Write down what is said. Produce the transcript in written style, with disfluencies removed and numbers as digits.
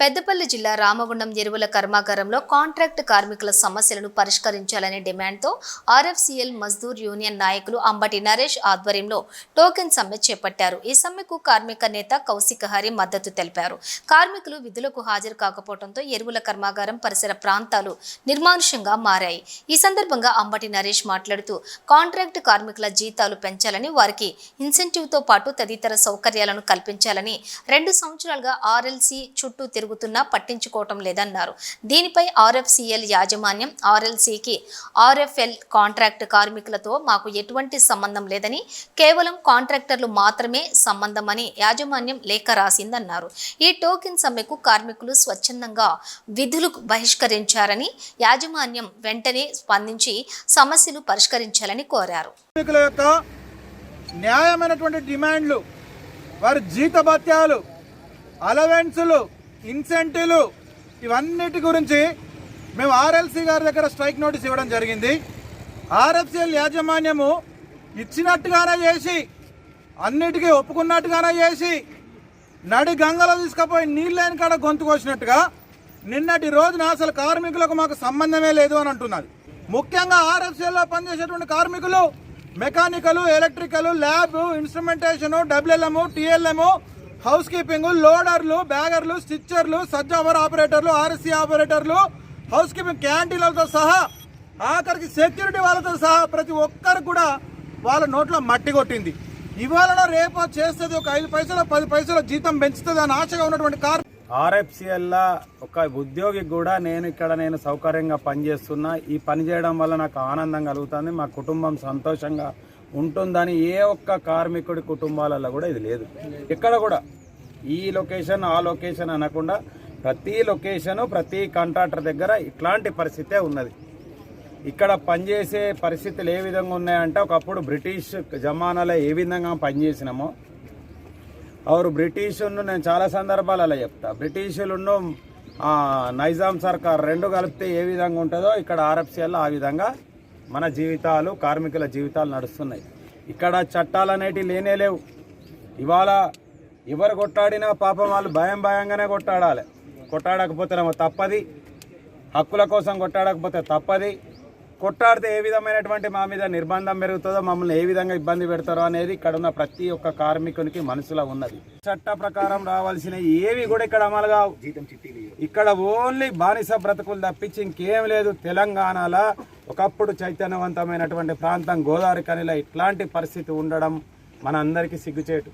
పెద్దపల్లి జిల్లా రామగుండం ఎరువుల కర్మాగారంలో కాంట్రాక్ట్ కార్మికుల సమస్యలను పరిష్కరించాలనే డిమాండ్తో ఆర్ఎఫ్సిఎల్ మజ్దూర్ యూనియన్ నాయకులు అంబటి నరేష్ ఆధ్వర్యంలో టోకెన్ సమ్మె చేపట్టారు. ఈ సమ్మెకు కార్మిక నేత కౌశిక హరి మద్దతు తెలిపారు. కార్మికులు విధులకు హాజరు కాకపోవడంతో ఎరువుల కర్మాగారం పరిసర ప్రాంతాలు నిర్మానుష్యంగా మారాయి. ఈ సందర్భంగా అంబటి నరేష్ మాట్లాడుతూ కాంట్రాక్ట్ కార్మికుల జీతాలు పెంచాలని, వారికి ఇన్సెంటివ్తో పాటు తదితర సౌకర్యాలను కల్పించాలని 2 సంవత్సరాలుగా ఆర్ఎల్సి చుట్టూ తిరుగుతున్నా పట్టించుకోవటం లేదన్నారు. దీనిపై ఆర్ఎఫ్సిఎల్ యాజమాన్యం ఆర్ఎల్సికి ఆర్ఎఫ్ఎల్ కాంట్రాక్ట్ కార్మికులతో మాకు ఎటువంటి సంబంధం లేదని, కేవలం కాంట్రాక్టర్లు మాత్రమే సంబంధమని యాజమాన్యం లేఖ రాసిందన్నారు. ఈ టోకెన్ సమ్మెకు కార్మికులు స్వచ్ఛందంగా విధులు బహిష్కరించారని, యాజమాన్యం వెంటనే స్పందించి సమస్యలు పరిష్కరించాలని కోరారు. న్యాయమైనటువంటి డిమాండ్లు, వారి జీతభత్యాలు, అలవెన్సులు, ఇన్సెంటివ్లు, ఇవన్నిటి గురించి మేము ఆర్ఎల్సి గారి దగ్గర స్ట్రైక్ నోటీస్ ఇవ్వడం జరిగింది. ఆర్ఎఫ్సిఎల్ యాజమాన్యము ఇచ్చినట్టుగానే చేసి, అన్నిటికీ ఒప్పుకున్నట్టుగానే చేసి, నడి గంగలో తీసుకుపోయి నీళ్ళైన కాడ గొంతు కోసినట్టుగా నిన్నటి రోజున అసలు కార్మికులకు మాకు సంబంధమే లేదు అని అంటున్నది. ముఖ్యంగా ఆర్ఎఫ్సిఎల్లో పనిచేసేటువంటి కార్మికులు mechanical, electrical, lab, instrumentation, డబ్ల్యూఎల్ఎం, TLM, house keeping, లోడర్లు, బ్యాగర్లు, స్టిచ్చర్లు, సజ్ అవర్ ఆపరేటర్లు, ఆర్ఎస్సీ ఆపరేటర్లు, హౌస్ కీపింగ్ క్యాంటీన్లతో సహా ఆఖరికి సెక్యూరిటీ వాళ్ళతో సహా ప్రతి ఒక్కరు కూడా వాళ్ళ నోట్లో మట్టి కొట్టింది. ఇవాళ రేపు చేస్తుంది ఒక 5 పైసలు 10 పైసలు జీతం పెంచుతుంది అని ఆశగా ఉన్నటువంటి ఆర్ఎఫ్సిఎల్లా ఒక ఉద్యోగికి కూడా నేను సౌకర్యంగా పనిచేస్తున్నా. ఈ పని చేయడం వల్ల నాకు ఆనందం కలుగుతుంది, మా కుటుంబం సంతోషంగా ఉంటుందని ఏ ఒక్క కార్మికుడి కుటుంబాలలో కూడా ఇది లేదు. ఇక్కడ కూడా ఈ లొకేషన్ ఆ లొకేషన్ అనకుండా ప్రతి లొకేషను, ప్రతి కాంట్రాక్టర్ దగ్గర ఇట్లాంటి పరిస్థితే ఉన్నది. ఇక్కడ పనిచేసే పరిస్థితులు ఏ విధంగా ఉన్నాయంటే, ఒకప్పుడు బ్రిటిష్ జమానాలో ఏ విధంగా పనిచేసినామో, బ్రిటిషును నేను చాలా సందర్భాలలో చెప్తా, బ్రిటిషులను నైజాం సర్కార్ 2 కలిపితే ఏ విధంగా ఉంటుందో ఇక్కడ ఆర్ఎఫ్సిఎల్లో ఆ విధంగా మన జీవితాలు, కార్మికుల జీవితాలు నడుస్తున్నాయి. ఇక్కడ చట్టాలు అనేటివి లేనే లేవు. ఇవాళ ఎవరు కొట్టాడినా పాపం వాళ్ళు భయంగానే కొట్టాడాలి. కొట్టాడకపోతేనేమో తప్పది, హక్కుల కోసం కొట్టాడకపోతే తప్పది. కొట్టాడితే ఏ విధమైనటువంటి మా మీద నిర్బంధం పెరుగుతుందో, మమ్మల్ని ఏ విధంగా ఇబ్బంది పెడతారో అనేది ఇక్కడ ఉన్న ప్రతి ఒక్క కార్మికునికి మనసులో ఉన్నది. చట్ట ప్రకారం రావాల్సిన ఏవి కూడా ఇక్కడ అమలు కావు. ఇక్కడ ఓన్లీ బానిస బ్రతుకులు తప్పించి ఇంకేం లేదు. తెలంగాణలో ఒకప్పుడు చైతన్యవంతమైనటువంటి ప్రాంతం గోదావరి కనిలో ఇట్లాంటి పరిస్థితి ఉండడం మన అందరికీ సిగ్గుచేటు.